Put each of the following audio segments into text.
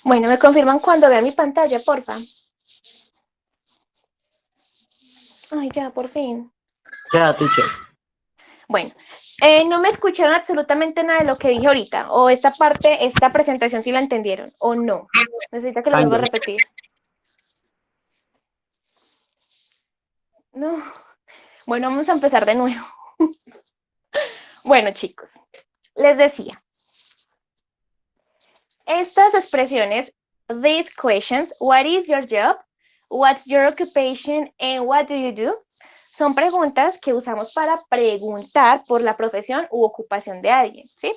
Bueno, me confirman cuando vean mi pantalla, porfa. Ay, ya, por fin. Ya, teacher. Bueno, no me escucharon absolutamente nada de lo que dije ahorita, o esta parte, esta presentación, si la entendieron, o no. Necesita que lo vuelva a Kind of. repetir. No. Bueno, vamos a empezar de nuevo. Bueno, chicos, les decía, estas expresiones, these questions, what is your job, what's your occupation, and what do you do, son preguntas que usamos para preguntar por la profesión u ocupación de alguien, ¿sí?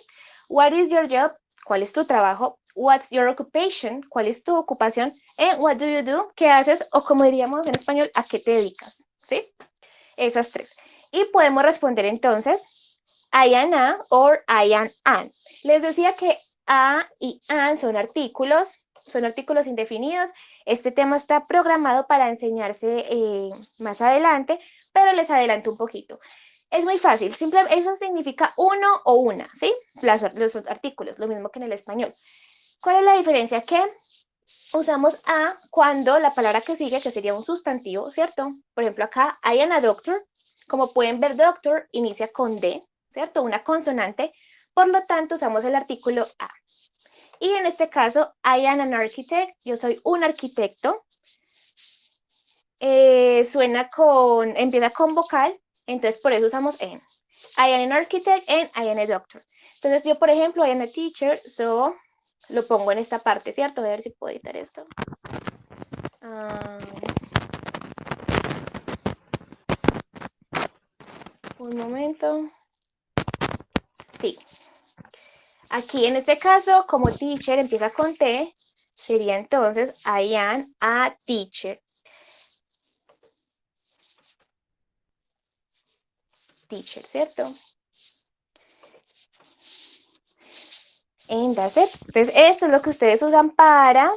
What is your job? ¿Cuál es tu trabajo? What's your occupation? ¿Cuál es tu ocupación? And what do you do? ¿Qué haces? O como diríamos en español, ¿a qué te dedicas? ¿Sí? Esas tres. Y podemos responder entonces I am a or I am an. Les decía que a y an son artículos indefinidos. Este tema está programado para enseñarse más adelante, pero les adelanto un poquito. Es muy fácil, eso significa uno o una, ¿sí? Los artículos, lo mismo que en el español. ¿Cuál es la diferencia? Que usamos a cuando la palabra que sigue, que sería un sustantivo, ¿cierto? Por ejemplo, acá, I am a doctor. Como pueden ver, doctor inicia con D, ¿cierto? Una consonante. Por lo tanto, usamos el artículo a. Y en este caso, I am an architect. Yo soy un arquitecto. Empieza con vocal, entonces por eso usamos en. I am an architect and I am a doctor. Entonces yo, por ejemplo, I am a teacher, so lo pongo en esta parte, ¿cierto? Voy a ver si puedo editar esto. Un momento. Sí. Aquí en este caso, como teacher empieza con T, sería entonces I am a teacher. Teacher, ¿cierto? And that's it. Entonces, esto es lo que ustedes usan para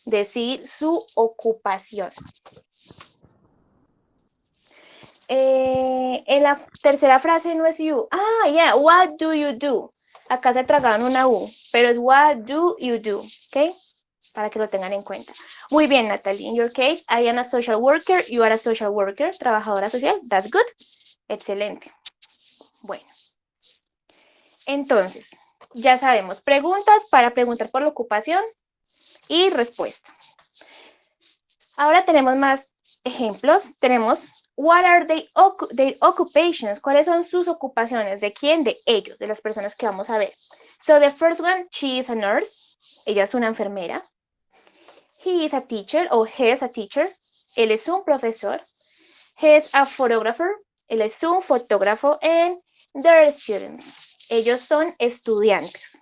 decir su ocupación. En la tercera frase no es you. Ah, yeah, what do you do? Acá se tragaron una U, pero es what do you do, ¿ok? Para que lo tengan en cuenta. Muy bien, Natalie. In your case, I am a social worker, you are a social worker, trabajadora social. That's good. Excelente. Bueno. Entonces, ya sabemos, preguntas para preguntar por la ocupación y respuesta. Ahora tenemos más ejemplos. Tenemos what are their occupations? ¿Cuáles son sus ocupaciones? ¿De quién? De ellos, de las personas que vamos a ver. So the first one, she is a nurse. Ella es una enfermera. He is a teacher o he is a teacher. Él es un profesor. He is a photographer. Él es un fotógrafo. And they're students. Ellos son estudiantes.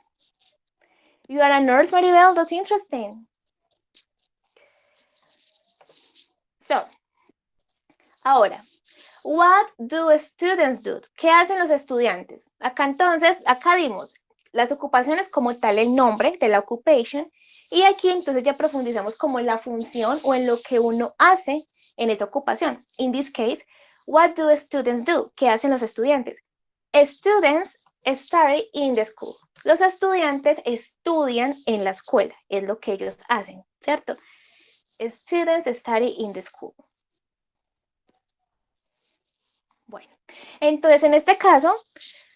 You are a nurse, Maribel. That's interesting. So, ahora, what do students do? ¿Qué hacen los estudiantes? Acá entonces, acá dimos las ocupaciones como tal, el nombre de la occupation, y aquí entonces ya profundizamos como en la función o en lo que uno hace en esa ocupación. In this case, what do students do? ¿Qué hacen los estudiantes? Students study in the school. Los estudiantes estudian en la escuela, es lo que ellos hacen, ¿cierto? Students study in the school. Bueno, entonces en este caso,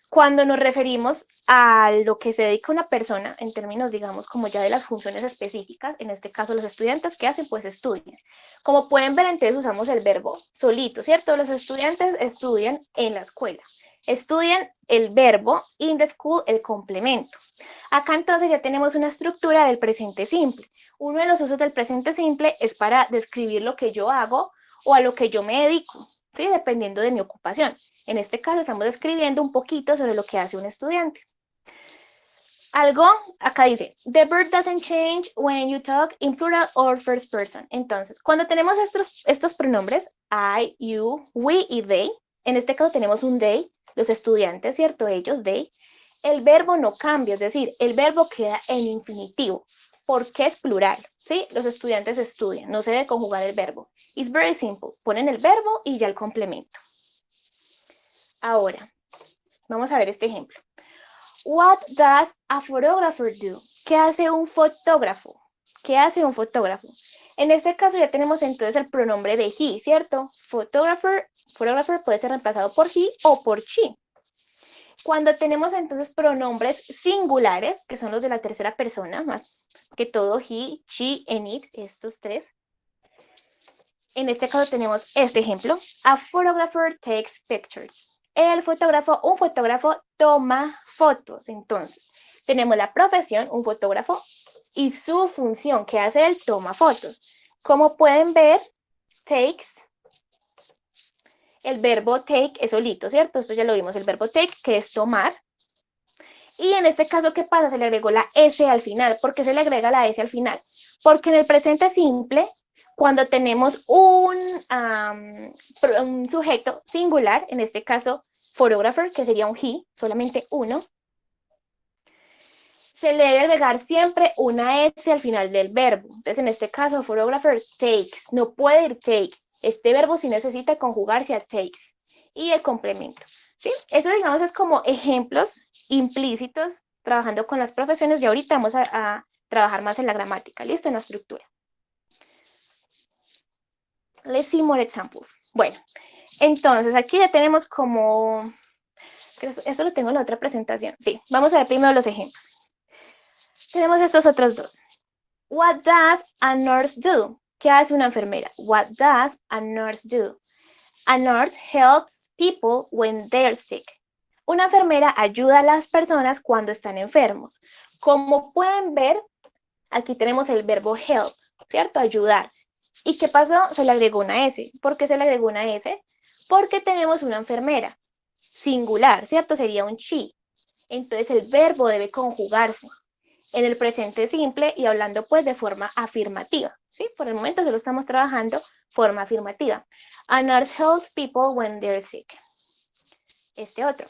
cuando nos referimos a lo que se dedica una persona, en términos, digamos, como ya de las funciones específicas, en este caso los estudiantes, ¿qué hacen? Pues estudian. Como pueden ver, entonces usamos el verbo solito, ¿cierto? Los estudiantes estudian en la escuela. Estudian el verbo, in the school, el complemento. Acá entonces ya tenemos una estructura del presente simple. Uno de los usos del presente simple es para describir lo que yo hago o a lo que yo me dedico, ¿sí? Dependiendo de mi ocupación. En este caso estamos describiendo un poquito sobre lo que hace un estudiante. Algo, acá dice, the verb doesn't change when you talk in plural or first person. Entonces, cuando tenemos estos pronombres, I, you, we y they, en este caso tenemos un they, los estudiantes, ¿cierto? Ellos, they. El verbo no cambia, es decir, el verbo queda en infinitivo, porque es plural, ¿sí? Los estudiantes estudian, no se debe conjugar el verbo. It's very simple, ponen el verbo y ya el complemento. Ahora, vamos a ver este ejemplo. What does a photographer do? ¿Qué hace un fotógrafo? ¿Qué hace un fotógrafo? En este caso ya tenemos entonces el pronombre de he, ¿cierto? Photographer puede ser reemplazado por he o por she. Cuando tenemos entonces pronombres singulares, que son los de la tercera persona, más que todo he, she, and it, estos tres. En este caso tenemos este ejemplo. A photographer takes pictures. Un fotógrafo toma fotos. Entonces, tenemos la profesión, un fotógrafo, y su función, que hace él, toma fotos. Como pueden ver, takes, el verbo take es solito, ¿cierto? Esto ya lo vimos, el verbo take, que es tomar. Y en este caso, ¿qué pasa? Se le agregó la S al final. ¿Por qué se le agrega la S al final? Porque en el presente simple, cuando tenemos un sujeto singular, en este caso, photographer, que sería un he, solamente uno, se le debe agregar siempre una S al final del verbo. Entonces, en este caso, photographer takes, no puede ir take. Este verbo sí necesita conjugarse a takes. Y el complemento. ¿Sí? Eso, digamos, es como ejemplos implícitos trabajando con las profesiones y ahorita vamos a trabajar más en la gramática. ¿Listo? En la estructura. Let's see more examples. Bueno, entonces aquí ya tenemos como... Eso lo tengo en la otra presentación. Sí, vamos a ver primero los ejemplos. Tenemos estos otros dos. What does a nurse do? ¿Qué hace una enfermera? What does a nurse do? A nurse helps people when they're sick. Una enfermera ayuda a las personas cuando están enfermos. Como pueden ver, aquí tenemos el verbo help, ¿cierto? Ayudar. ¿Y qué pasó? Se le agregó una S. ¿Por qué se le agregó una S? Porque tenemos una enfermera singular, ¿cierto? Sería un she. Entonces el verbo debe conjugarse en el presente simple y hablando pues de forma afirmativa, ¿sí? Por el momento solo estamos trabajando forma afirmativa. A nurse helps people when they're sick. Este otro.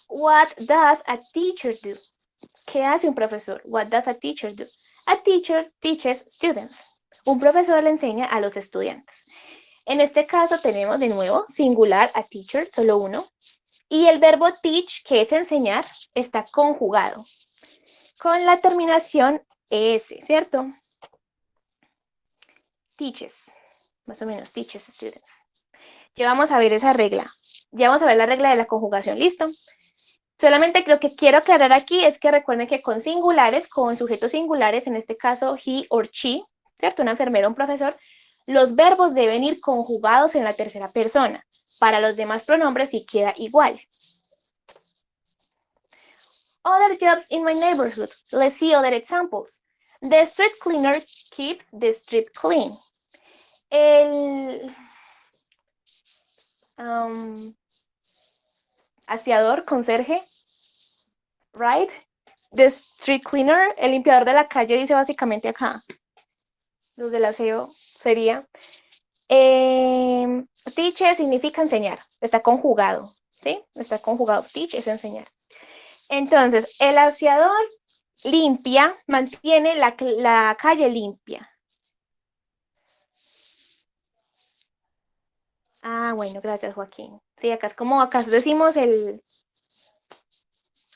What does a teacher do? ¿Qué hace un profesor? What does a teacher do? A teacher teaches students. Un profesor le enseña a los estudiantes. En este caso tenemos de nuevo singular a teacher, solo uno. Y el verbo teach, que es enseñar, está conjugado con la terminación es, ¿cierto? Teaches, más o menos, teaches students. Ya vamos a ver esa regla. Ya vamos a ver la regla de la conjugación, ¿listo? Solamente lo que quiero aclarar aquí es que recuerden que con singulares, con sujetos singulares, en este caso he or she, ¿cierto? Una enfermera o un profesor, los verbos deben ir conjugados en la tercera persona. Para los demás pronombres sí queda igual. Other jobs in my neighborhood. Let's see other examples. The street cleaner keeps the street clean. El aseador, conserje, right? The street cleaner, el limpiador de la calle, dice básicamente acá. Los del aseo sería. Teach significa enseñar, está conjugado, ¿sí? Está conjugado. Teach es enseñar. Entonces, el aseador limpia, mantiene la calle limpia. Ah, bueno, gracias, Joaquín. Sí, acá es como, acá decimos el...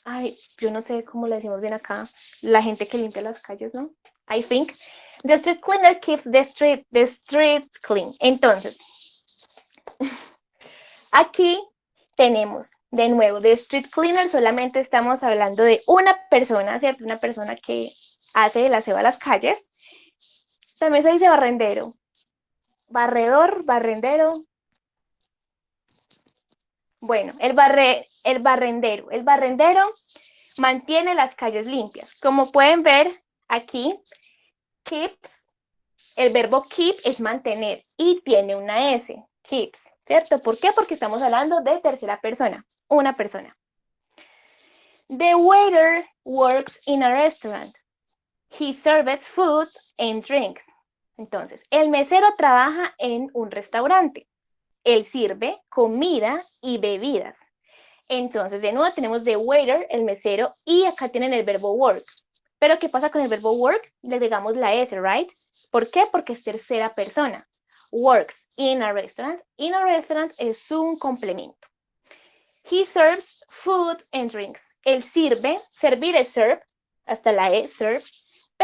Ay, yo no sé cómo le decimos bien acá. La gente que limpia las calles, ¿no? I think. The street cleaner keeps the street clean. Entonces, aquí tenemos, de nuevo, the street cleaner solamente estamos hablando de una persona, ¿cierto? Una persona que hace el aseo a las calles. También se dice barrendero. Barredor, barrendero. Bueno, el barrendero. El barrendero mantiene las calles limpias. Como pueden ver aquí, keeps, el verbo keep es mantener y tiene una S, keeps, ¿cierto? ¿Por qué? Porque estamos hablando de tercera persona, una persona. The waiter works in a restaurant. He serves food and drinks. Entonces, el mesero trabaja en un restaurante. Él sirve comida y bebidas. Entonces, de nuevo tenemos the waiter, el mesero, y acá tienen el verbo work. Pero, ¿qué pasa con el verbo work? Le agregamos la S, right? ¿Por qué? Porque es tercera persona. Works in a restaurant. In a restaurant es un complemento. He serves food and drinks. Él sirve, servir es serve, hasta la E, serve,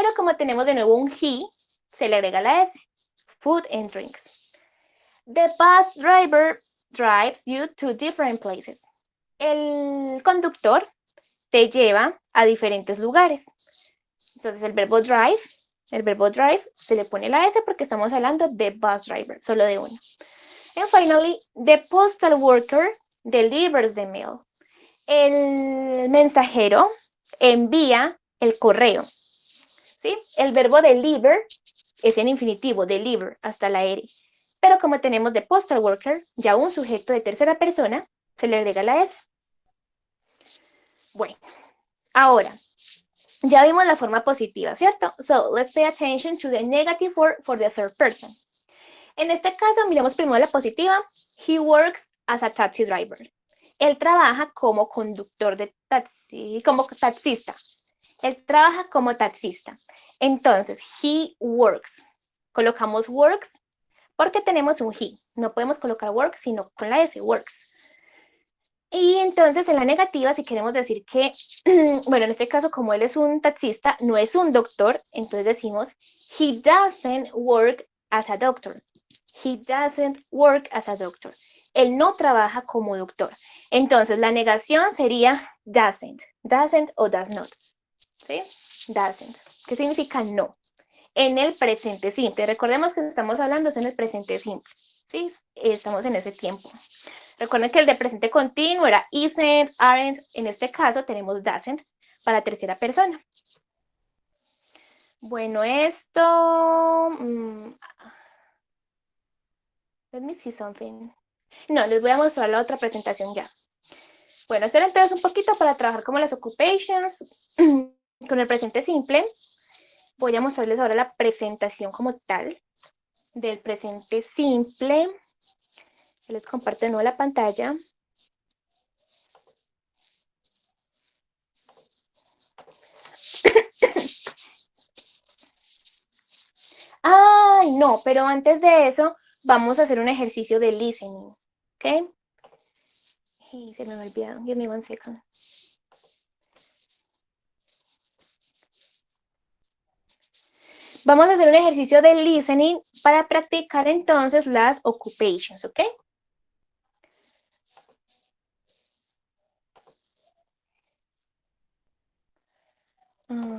Pero como tenemos de nuevo un he, se le agrega la S. Food and drinks. The bus driver drives you to different places. El conductor te lleva a diferentes lugares. Entonces el verbo drive se le pone la S porque estamos hablando de bus driver, solo de uno. And finally, the postal worker delivers the mail. El mensajero envía el correo. ¿Sí? El verbo deliver es en infinitivo, deliver, hasta la R. Pero como tenemos de postal worker, ya un sujeto de tercera persona, se le agrega la S. Bueno, ahora, ya vimos la forma positiva, ¿cierto? So, let's pay attention to the negative form for the third person. En este caso, miremos primero la positiva. He works as a taxi driver. Él trabaja como conductor de taxi, como taxista. Él trabaja como taxista. Entonces, he works. Colocamos works porque tenemos un he. No podemos colocar work sino con la S, works. Y entonces en la negativa, si queremos decir que, bueno, en este caso, como él es un taxista, no es un doctor, entonces decimos, he doesn't work as a doctor. He doesn't work as a doctor. Él no trabaja como doctor. Entonces, la negación sería doesn't o does not. ¿Sí? Doesn't. ¿Qué significa no? En el presente simple. Recordemos que estamos hablando en el presente simple. ¿Sí? Estamos en ese tiempo. Recuerden que el de presente continuo era isn't, aren't. En este caso tenemos doesn't para tercera persona. Bueno, esto... let me see something. No, les voy a mostrar la otra presentación ya. Bueno, esto era entonces un poquito para trabajar como las occupations con el presente simple. Voy a mostrarles ahora la presentación como tal del presente simple. Les comparto de nuevo la pantalla. Ay, no, pero antes de eso vamos a hacer un ejercicio de listening, ¿ok? Hey, se me ha olvidado. Give me one second. Vamos a hacer un ejercicio de listening para practicar entonces las occupations, ¿ok?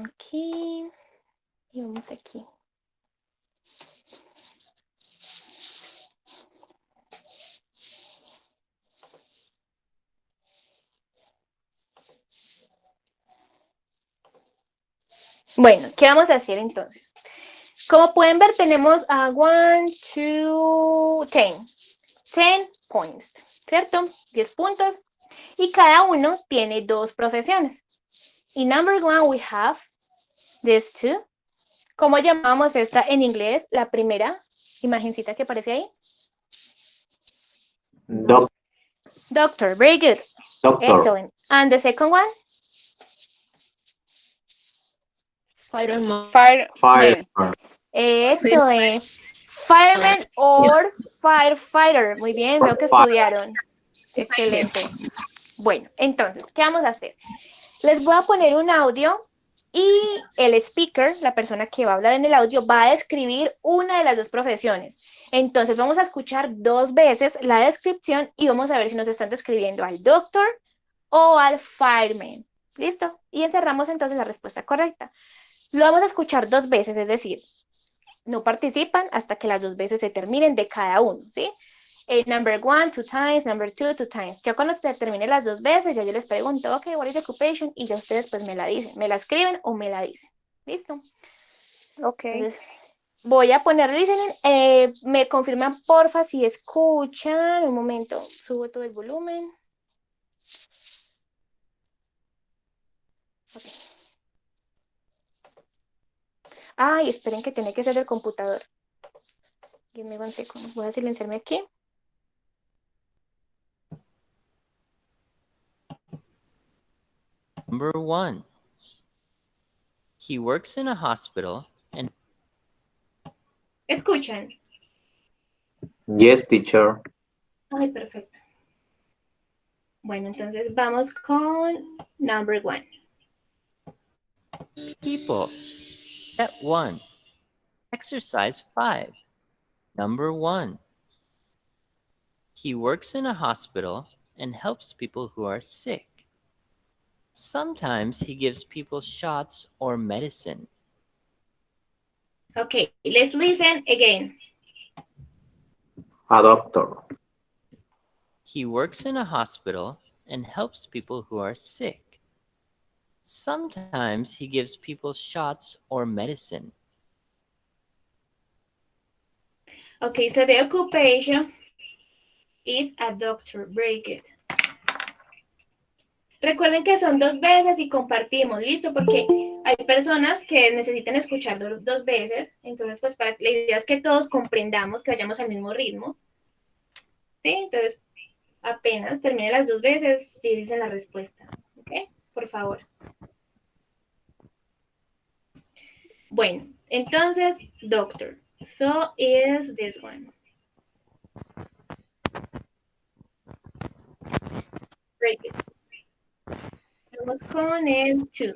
Aquí. Y vamos aquí. Bueno, ¿qué vamos a hacer entonces? Como pueden ver, tenemos a 1, 2, 10. 10 points, ¿cierto? 10 puntos. Y cada uno tiene dos profesiones. Y number 1, we have these two. ¿Cómo llamamos esta en inglés? La primera imagencita que aparece ahí. Doctor, very good. Doctor. Excellent. And the second one? Fireman. Excellent. Fireman or firefighter. Muy bien, veo que estudiaron. Excelente. Bueno, entonces, ¿qué vamos a hacer? Les voy a poner un audio y el speaker, la persona que va a hablar en el audio, va a describir una de las dos profesiones. Entonces, vamos a escuchar 2 veces la descripción y vamos a ver si nos están describiendo al doctor o al fireman. ¿Listo? Y encerramos entonces la respuesta correcta. Lo vamos a escuchar 2 veces, es decir, no participan hasta que las 2 veces se terminen de cada uno, ¿sí? Number 1, 2 times, number 2, 2 times. Ya cuando se termine las 2 veces, ya yo les pregunto, ok, what is the occupation? Y ya ustedes pues me la dicen, me la escriben o me la dicen. ¿Listo? Ok. Entonces, voy a poner listening. Me confirman, porfa, si escuchan. Un momento, subo todo el volumen. Okay. Ay, esperen que tiene que ser del computador. Give me one second. Voy a silenciarme aquí. Number 1. He works in a hospital and... ¿Escuchan? Yes, teacher. Ay, perfecto. Bueno, entonces vamos con number 1. People Set 1. Exercise 5. Number 1. He works in a hospital and helps people who are sick. Sometimes he gives people shots or medicine. Okay, let's listen again. A doctor. He works in a hospital and helps people who are sick. Sometimes he gives people shots or medicine. Okay, so the occupation is a doctor. Very good. Recuerden que son 2 veces y compartimos, ¿listo? Porque hay personas que necesitan escuchar 2 veces, entonces pues la idea es que todos comprendamos, que vayamos al mismo ritmo, ¿sí? Entonces, apenas termine las 2 veces, sí dicen la respuesta, ¿ok? Por favor. Bueno, entonces, doctor. So is this one. Very good. Vamos con el 2.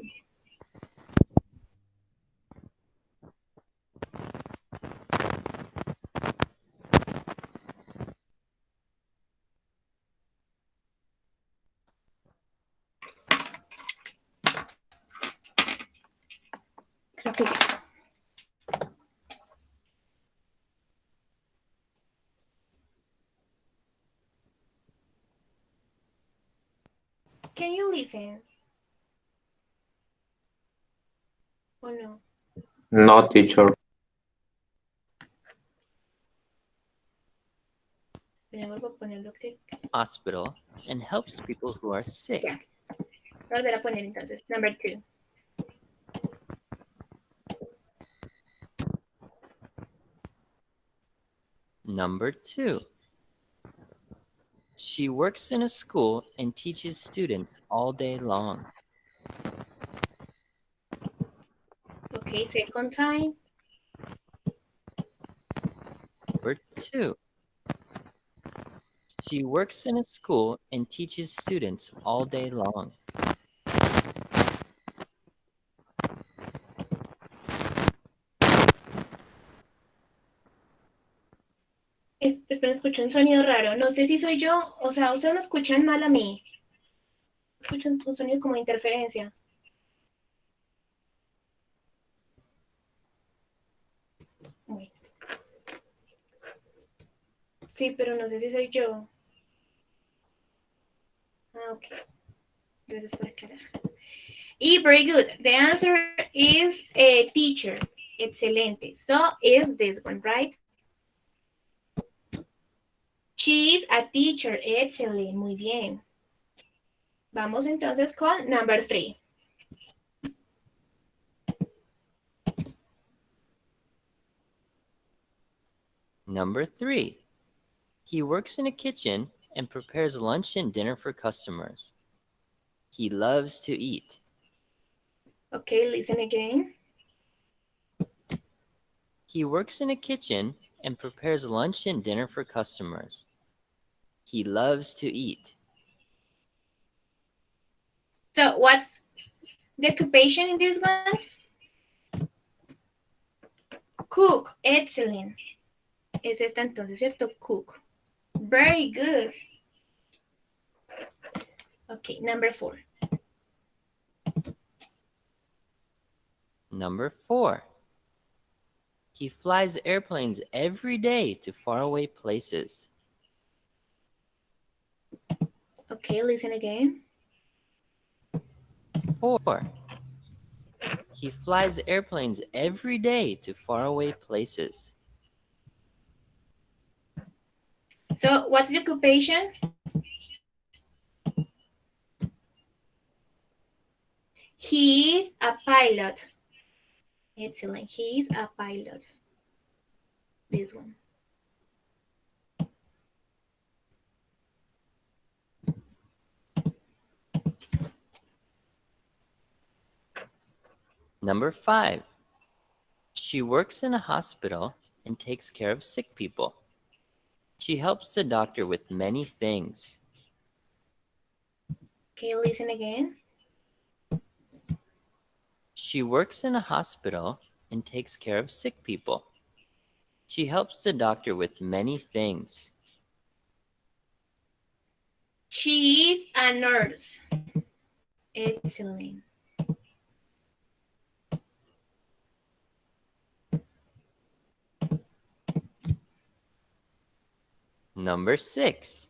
Creo que ya. Can you listen? ¿O no? No, teacher. Me vuelvo a poner lo que... Hospital and helps people who are sick. Ya. Voy a volver a poner entonces. Number 2. Number 2. She works in a school and teaches students all day long. Okay, second time. Number 2. She works in a school and teaches students all day long. Espera, escucho un sonido raro. No sé si soy yo, o sea, ustedes me escuchan mal a mí. Escuchan un sonido como de interferencia. Bueno. Sí, pero no sé si soy yo. Ah, ok. Gracias por aclarar. Y very good. The answer is a teacher. Excelente. So is this one, right? She is a teacher. Excellent. Muy bien. Vamos entonces con number 3. Number 3. He works in a kitchen and prepares lunch and dinner for customers. He loves to eat. Okay, listen again. He works in a kitchen and prepares lunch and dinner for customers. He loves to eat. So what's the occupation in this one? Cook. Excellent. Es esta entonces, ¿cierto? Cook. Very good. Okay, number 4. Number 4. He flies airplanes every day to faraway places. Okay, listen again. 4. He flies airplanes every day to faraway places. So what's the occupation? He is a pilot. Excellent. He is a pilot. This one. Number 5. She works in a hospital and takes care of sick people. She helps the doctor with many things. Okay, listen again. She works in a hospital and takes care of sick people. She helps the doctor with many things. She is a nurse. Excellent. Number 6.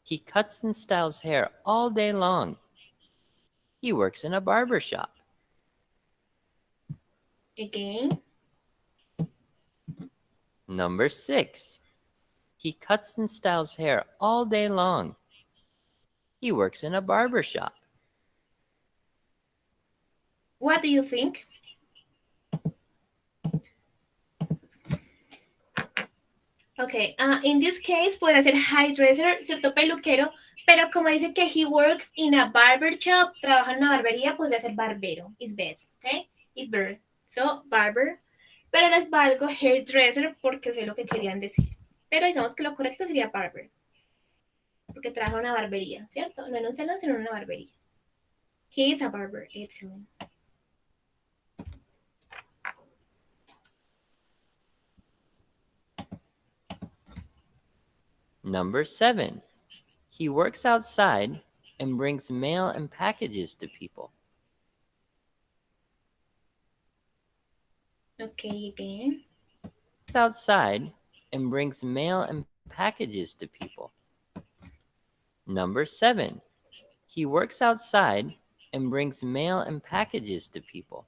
He cuts and styles hair all day long. He works in a barber shop. Again. Number 6. He cuts and styles hair all day long. He works in a barber shop. What do you think? Okay, in this case puede ser hairdresser, cierto peluquero, pero como dice que he works in a barber shop, trabaja en una barbería, podría ser barbero. Is best, okay? Is better. So, barber. Pero les valgo hairdresser porque sé lo que querían decir. Pero digamos que lo correcto sería barber. Porque trabaja en una barbería, ¿cierto? No en un salón, sino en una barbería. He is a barber. Excellent. Number 7. He works outside and brings mail and packages to people. Okay, again. Outside and brings mail and packages to people. Number 7. He works outside and brings mail and packages to people.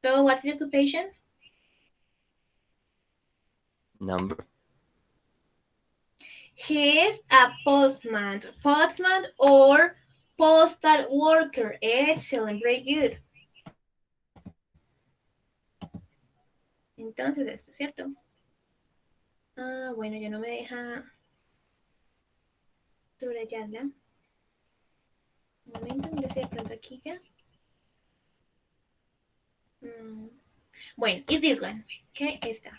So, what's the occupation? Number He is a postman. Postman or postal worker. Excellent, very good. Entonces, esto, ¿cierto? Ah, bueno, ya no me deja subrayarla. Un momento, mira si de pronto aquí ya. Bueno, is this one. Okay, esta.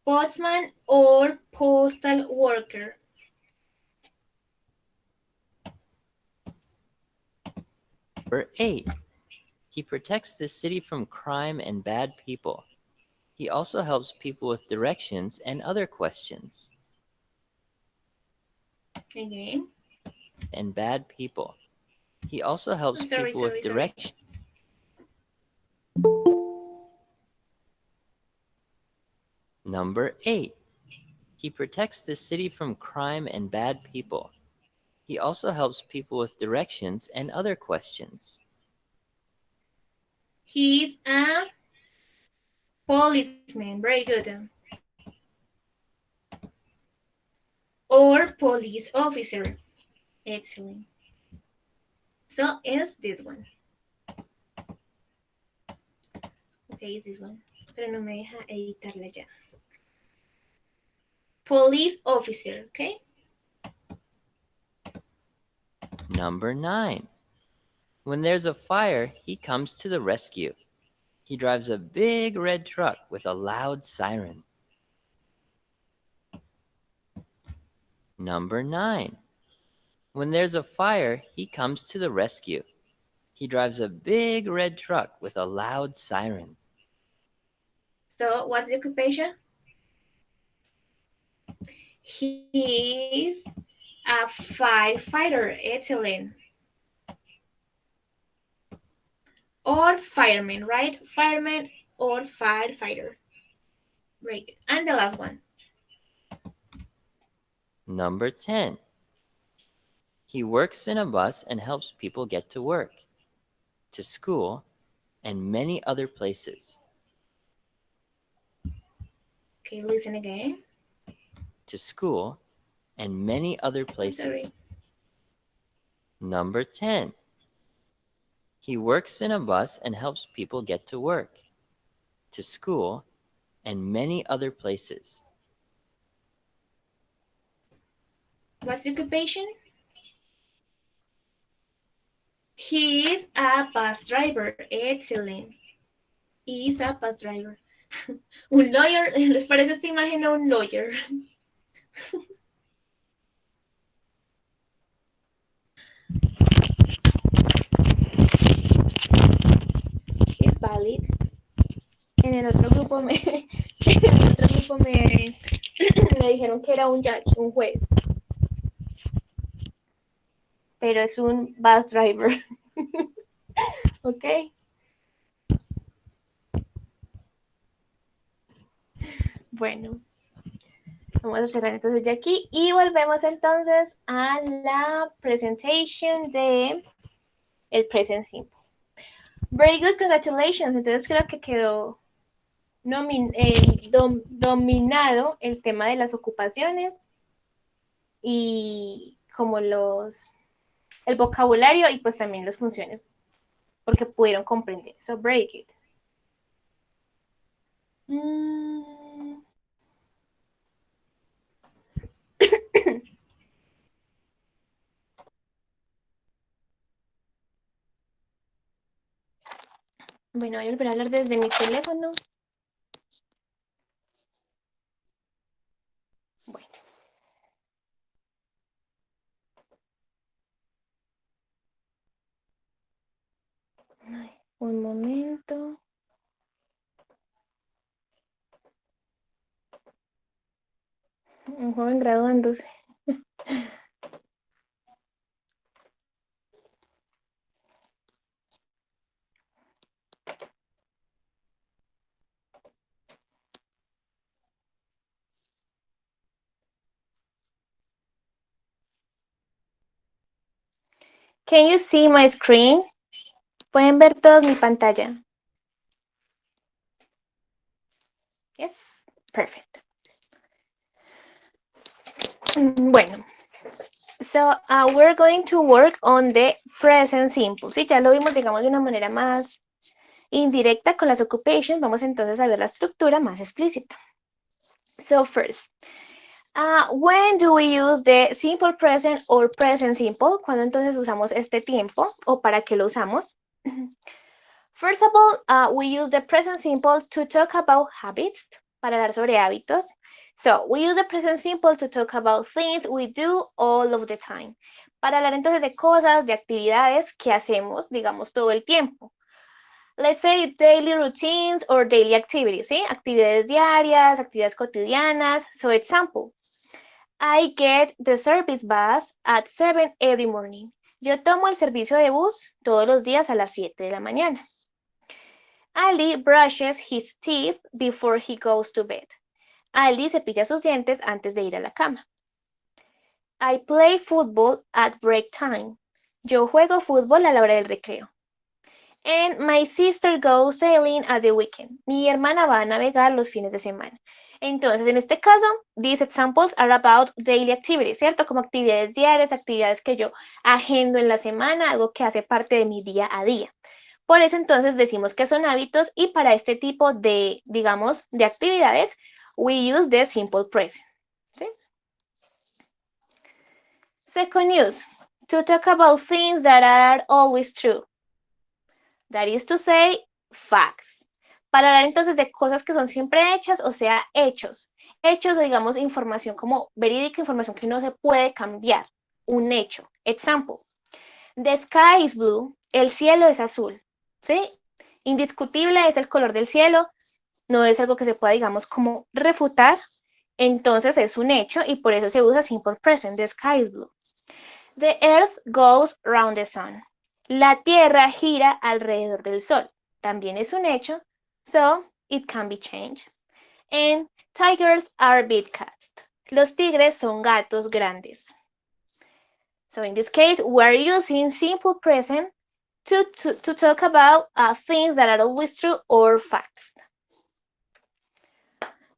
Postman or postal worker. Number 8. He protects the city from crime and bad people. He also helps people with directions and other questions. Again. And bad people. He also helps people with directions. Number 8. He protects the city from crime and bad people. He also helps people with directions and other questions. He's a policeman. Very good. Or police officer. Excellent. So is this one. Okay, is this one. Pero no me deja editarla ya. Police officer, okay? Number 9. When there's a fire, he comes to the rescue. He drives a big red truck with a loud siren. Number 9. When there's a fire, he comes to the rescue. He drives a big red truck with a loud siren. So what's the occupation? He's a firefighter. Excellent. Or fireman, right? Fireman or firefighter. Great. And the last one. Number 10. He works in a bus and helps people get to work, to school, and many other places. Okay, listen again. To school, and many other places. Number 10. He works in a bus and helps people get to work, to school, and many other places. What's the occupation? He is a bus driver. Excellent. He is a bus driver. Un lawyer, ¿les parece esta imagen a un lawyer? valid. En el otro grupo me dijeron que era un judge, un juez. Pero es un bus driver. ¿Ok? Bueno, vamos a cerrar entonces ya aquí y volvemos entonces a la presentation de el present simple. Very good, congratulations. Entonces creo que quedó dominado el tema de las ocupaciones y como el vocabulario y pues también las funciones, porque pudieron comprender. So, very good. Bueno, voy a volver a hablar desde mi teléfono. Bueno. Ay, un momento. Un joven graduándose. Can you see my screen? ¿Pueden ver todos mi pantalla? Yes, perfect. Bueno, so we're going to work on the present simple. Sí, ya lo vimos, digamos, de una manera más indirecta con las occupations. Vamos entonces a ver la estructura más explícita. So first, when do we use the simple present or present simple? ¿Cuándo entonces usamos este tiempo o para qué lo usamos? First of all, we use the present simple to talk about habits, para hablar sobre hábitos. So, we use the present simple to talk about things we do all of the time. Para hablar entonces de cosas, de actividades que hacemos, digamos, todo el tiempo. Let's say daily routines or daily activities, ¿sí? Actividades diarias, actividades cotidianas. So, example, I get the service bus at 7 every morning. Yo tomo el servicio de bus todos los días a las 7 de la mañana. Ali brushes his teeth before he goes to bed. Ali cepilla sus dientes antes de ir a la cama. I play football at break time. Yo juego fútbol a la hora del recreo. And my sister goes sailing at the weekend. Mi hermana va a navegar los fines de semana. Entonces, en este caso, these examples are about daily activities, ¿cierto? Como actividades diarias, actividades que yo agendo en la semana, algo que hace parte de mi día a día. Por eso entonces decimos que son hábitos y para este tipo de, digamos, de actividades, we use the simple present. ¿Sí? Second use, to talk about things that are always true. That is to say, facts. Para hablar entonces de cosas que son siempre hechas, o sea, hechos. Hechos o digamos información como verídica, información que no se puede cambiar. Un hecho. Example. The sky is blue. El cielo es azul. ¿Sí? Indiscutible es el color del cielo. No es algo que se pueda, digamos, como refutar. Entonces es un hecho y por eso se usa simple present. The sky is blue. The earth goes round the sun. La tierra gira alrededor del sol. También es un hecho. So, it can be changed. And tigers are big cats. Los tigres son gatos grandes. So, in this case, we're using simple present to talk about things that are always true or facts.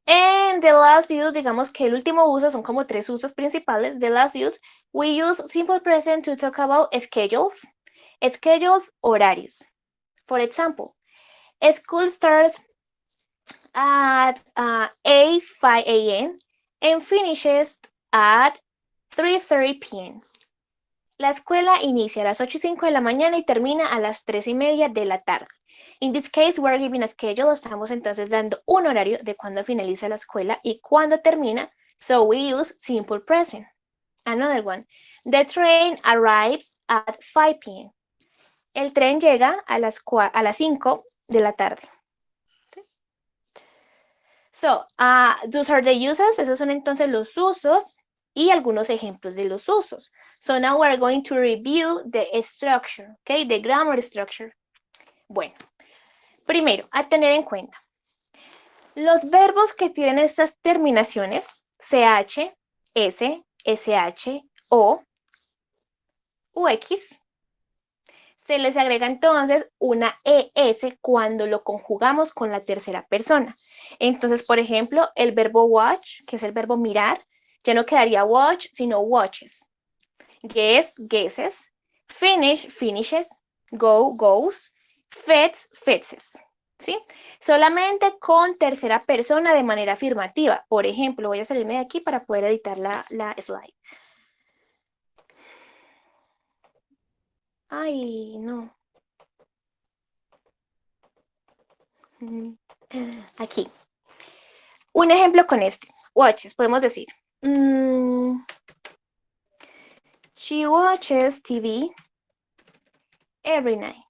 And the last use, digamos que el último uso, son como tres usos principales. The last use, we use simple present to talk about schedules. Schedules, horarios. For example, school starts at 5 a.m. and finishes at 3:30 p.m. La escuela inicia a las 8:05 de la mañana y termina a las 3:30 de la tarde. In this case, we're giving a schedule. Estamos entonces dando un horario de cuándo finaliza la escuela y cuándo termina. So we use simple present. Another one. The train arrives at 5 p.m. El tren llega a las 5 de la tarde. ¿Sí? So, those are the uses. Esos son entonces los usos y algunos ejemplos de los usos. So now we're going to review the structure, okay? The grammar structure. Bueno, primero, a tener en cuenta. Los verbos que tienen estas terminaciones, CH, S, SH, O, UX, se les agrega entonces una ES cuando lo conjugamos con la tercera persona. Entonces, por ejemplo, el verbo watch, que es el verbo mirar, ya no quedaría watch, sino watches. Guess, guesses. Finish, finishes. Go, goes. Fets, fetches. ¿Sí? Solamente con tercera persona de manera afirmativa. Por ejemplo, voy a salirme de aquí para poder editar la slide. Ay, no. Aquí. Un ejemplo con este. Watches, podemos decir. She watches TV every night.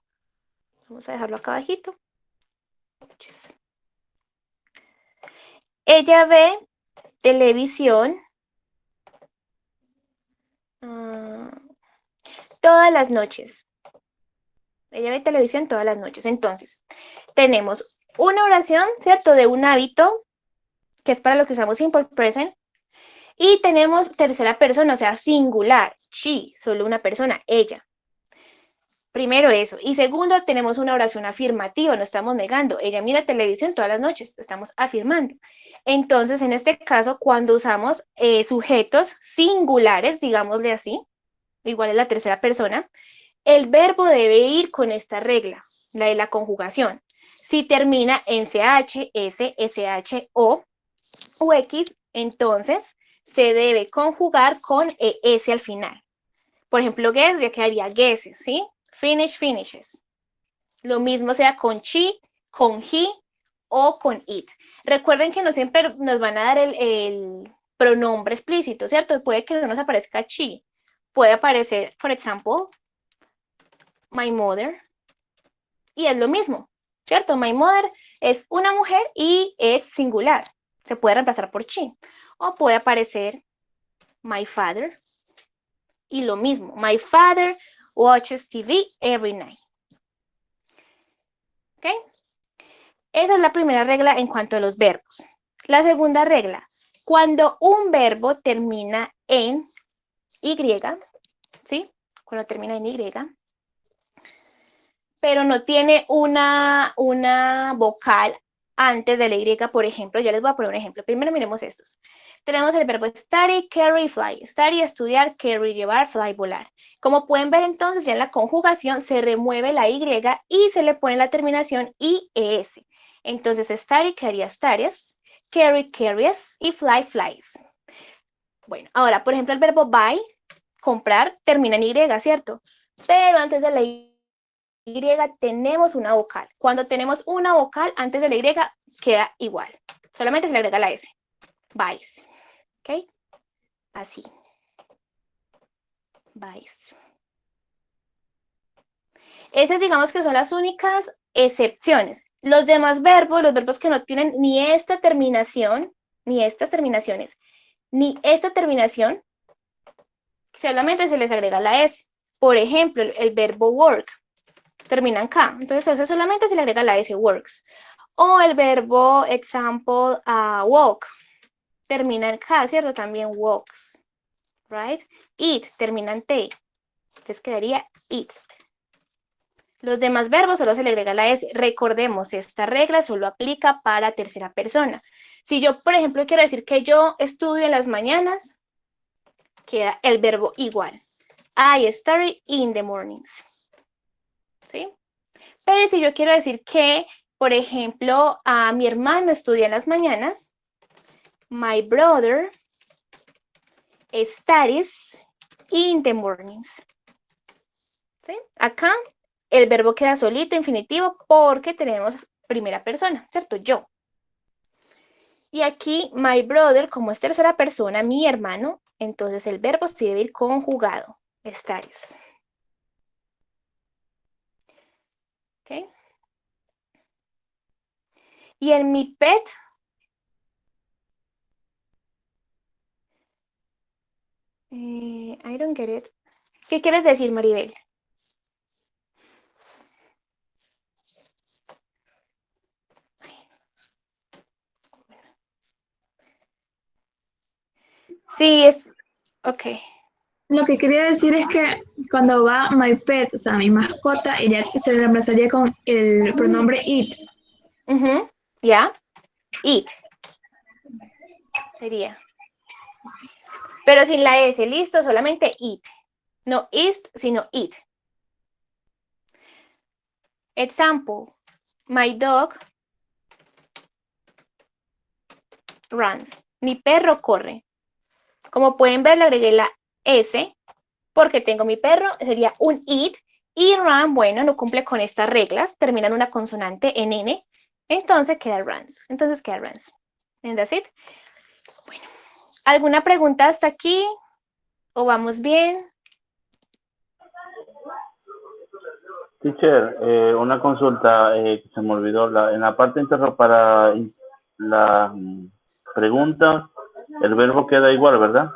Vamos a dejarlo acá abajito. Watches. Ella ve televisión todas las noches. Ella ve televisión todas las noches. Entonces, tenemos una oración, ¿cierto? De un hábito, que es para lo que usamos simple present. Y tenemos tercera persona, o sea, singular. She, solo una persona, ella. Primero eso. Y segundo, tenemos una oración afirmativa, no estamos negando. Ella mira televisión todas las noches, estamos afirmando. Entonces, en este caso, cuando usamos sujetos singulares, digámosle así, igual es la tercera persona, el verbo debe ir con esta regla, la de la conjugación. Si termina en CH, S, SH, O, UX, entonces se debe conjugar con ES al final. Por ejemplo, guess ya quedaría guesses, ¿sí? Finish, finishes. Lo mismo sea con she, con he o con it. Recuerden que no siempre nos van a dar el pronombre explícito, ¿cierto? Puede que no nos aparezca she. Puede aparecer, por ejemplo, my mother. Y es lo mismo, ¿cierto? My mother es una mujer y es singular. Se puede reemplazar por she. O puede aparecer my father. Y lo mismo, my father watches TV every night. ¿Ok? Esa es la primera regla en cuanto a los verbos. La segunda regla, cuando un verbo termina en Y, ¿sí? Cuando termina en Y, pero no tiene una vocal antes de la Y, por ejemplo, ya les voy a poner un ejemplo. Primero miremos estos. Tenemos el verbo study, carry, fly. Study, estudiar, carry, llevar, fly, volar. Como pueden ver entonces, ya en la conjugación se remueve la Y y se le pone la terminación IES. Entonces, study quedaría studies, carry, carries y fly, flies. Bueno, ahora, por ejemplo, el verbo buy, comprar, termina en Y, ¿cierto? Pero antes de la Y tenemos una vocal. Cuando tenemos una vocal antes de la Y, queda igual. Solamente se le agrega la S. Buys. ¿Ok? Así. Buys. Esas digamos que son las únicas excepciones. Los demás verbos, los verbos que no tienen ni esta terminación, ni estas terminaciones, ni esta terminación, solamente se les agrega la S. Por ejemplo, el verbo work termina en K. Entonces, eso solamente se le agrega la S, works. O el verbo, example, walk, termina en K, ¿cierto? También walks, right? Eat, termina en T. Entonces quedaría eats. Los demás verbos solo se le agrega la S. Recordemos, esta regla solo aplica para tercera persona. Si yo, por ejemplo, quiero decir que yo estudio en las mañanas, queda el verbo igual. I study in the mornings. ¿Sí? Pero si yo quiero decir que, por ejemplo, a mi hermano estudia en las mañanas, my brother studies in the mornings. ¿Sí? Acá el verbo queda solito, infinitivo, porque tenemos primera persona, ¿cierto? Yo. Y aquí, my brother, como es tercera persona, mi hermano, entonces el verbo sí debe ir conjugado. Studies. ¿Ok? Y en mi pet, I don't get it. ¿Qué quieres decir, Maribel? Sí, es... Ok. Lo que quería decir es que cuando va my pet, o sea, mi mascota, se reemplazaría con el pronombre it. Ujú, ¿ya? It. Sería. Pero sin la S, listo, solamente it. No ist, sino it. Example. My dog runs. Mi perro corre. Como pueden ver, le agregué la S porque tengo mi perro, sería un it. Y run, bueno, no cumple con estas reglas, termina en una consonante en N, entonces queda runs. And that's it. Bueno, ¿alguna pregunta hasta aquí? ¿O vamos bien? Teacher, una consulta que se me olvidó. En la parte para la pregunta, el verbo queda igual, ¿verdad?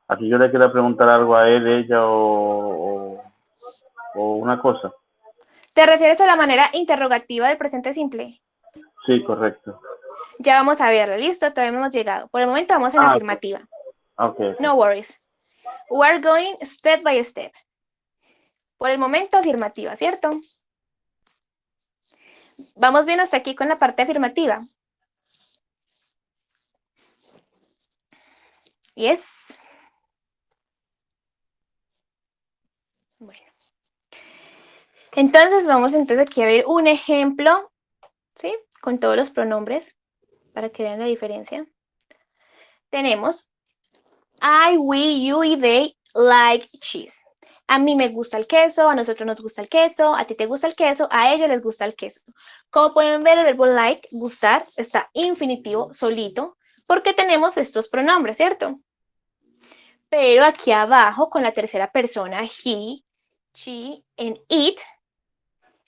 Aquí yo le quiero preguntar algo a él, ella o una cosa. ¿Te refieres a la manera interrogativa del presente simple? Sí, correcto. Ya vamos a verlo, listo, todavía no hemos llegado. Por el momento vamos en afirmativa. Okay. No worries. We're going step by step. Por el momento, afirmativa, ¿cierto? ¿Vamos bien hasta aquí con la parte afirmativa? Yes. Bueno. Entonces, vamos entonces aquí a ver un ejemplo, ¿sí? Con todos los pronombres, para que vean la diferencia. Tenemos I, we, you y they like cheese. A mí me gusta el queso, a nosotros nos gusta el queso, a ti te gusta el queso, a ellos les gusta el queso. Como pueden ver, el verbo like, gustar, está infinitivo, solito, porque tenemos estos pronombres, ¿cierto? Pero aquí abajo, con la tercera persona, he, she, and it,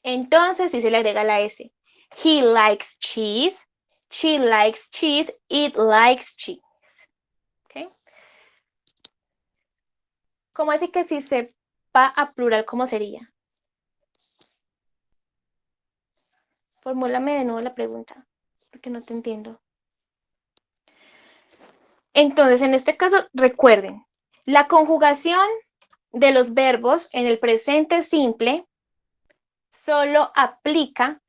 entonces sí se le agrega la S. He likes cheese, she likes cheese, it likes cheese. ¿Ok? ¿Cómo así que si se va a plural, cómo sería? Formúlame de nuevo la pregunta, porque no te entiendo. Entonces, en este caso, recuerden, la conjugación de los verbos en el presente simple solo aplica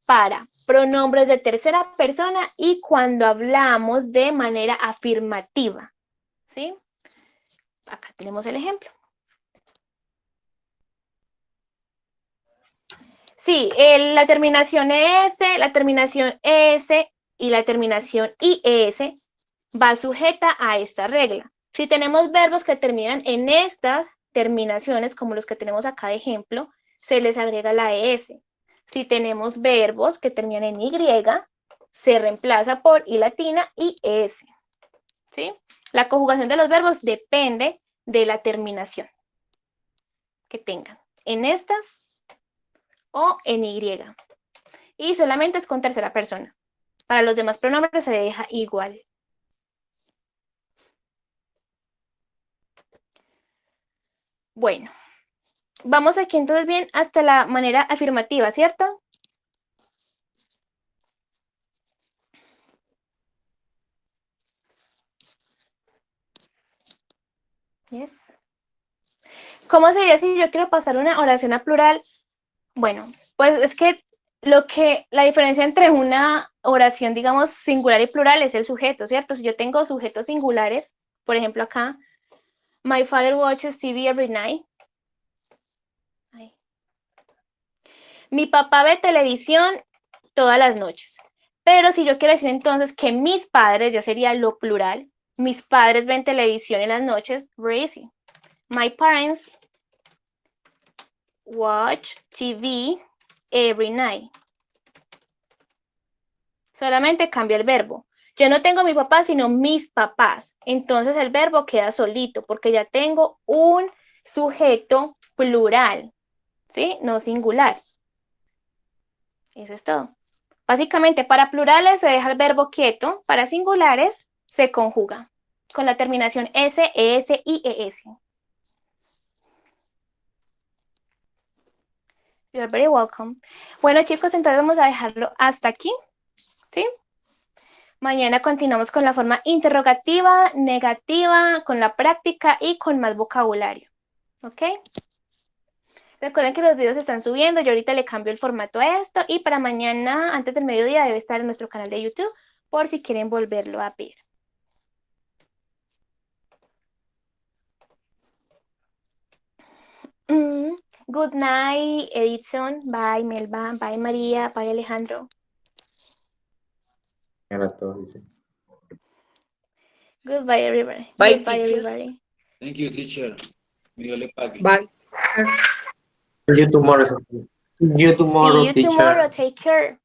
para pronombres de tercera persona y cuando hablamos de manera afirmativa, ¿sí? Acá tenemos el ejemplo. Sí, la terminación ES, la terminación ES y la terminación IES va sujeta a esta regla. Si tenemos verbos que terminan en estas terminaciones, como los que tenemos acá de ejemplo, se les agrega la ES. Si tenemos verbos que terminan en Y, se reemplaza por I latina y ES. ¿Sí? La conjugación de los verbos depende de la terminación que tengan en estas o en Y. Y solamente es con tercera persona. Para los demás pronombres se deja igual. Bueno, vamos aquí entonces bien hasta la manera afirmativa, ¿cierto? Yes. ¿Cómo sería si yo quiero pasar una oración a plural? Bueno, pues es que la diferencia entre una oración, digamos, singular y plural es el sujeto, ¿cierto? Si yo tengo sujetos singulares, por ejemplo acá, my father watches TV every night. Ay. Mi papá ve televisión todas las noches. Pero si yo quiero decir entonces que mis padres, ya sería lo plural, mis padres ven televisión en las noches, very easy. My parents watch TV every night. Solamente cambia el verbo. Yo no tengo mi papá, sino mis papás. Entonces el verbo queda solito porque ya tengo un sujeto plural, ¿sí? No singular. Eso es todo. Básicamente, para plurales se deja el verbo quieto, para singulares se conjuga con la terminación S, ES y ES. You're very welcome. Bueno, chicos, entonces vamos a dejarlo hasta aquí, ¿sí? Mañana continuamos con la forma interrogativa, negativa, con la práctica y con más vocabulario, ¿ok? Recuerden que los videos se están subiendo, yo ahorita le cambio el formato a esto y para mañana, antes del mediodía, debe estar en nuestro canal de YouTube por si quieren volverlo a ver. Good night, Edison. Bye, Melba. Bye, María. Bye, Alejandro. Era todo, dice. Goodbye, everybody. Bye, Goodbye, teacher. everybody. Thank you, teacher. Dios le pague. Bye. See you tomorrow. See you tomorrow, See you teacher. tomorrow. Take care.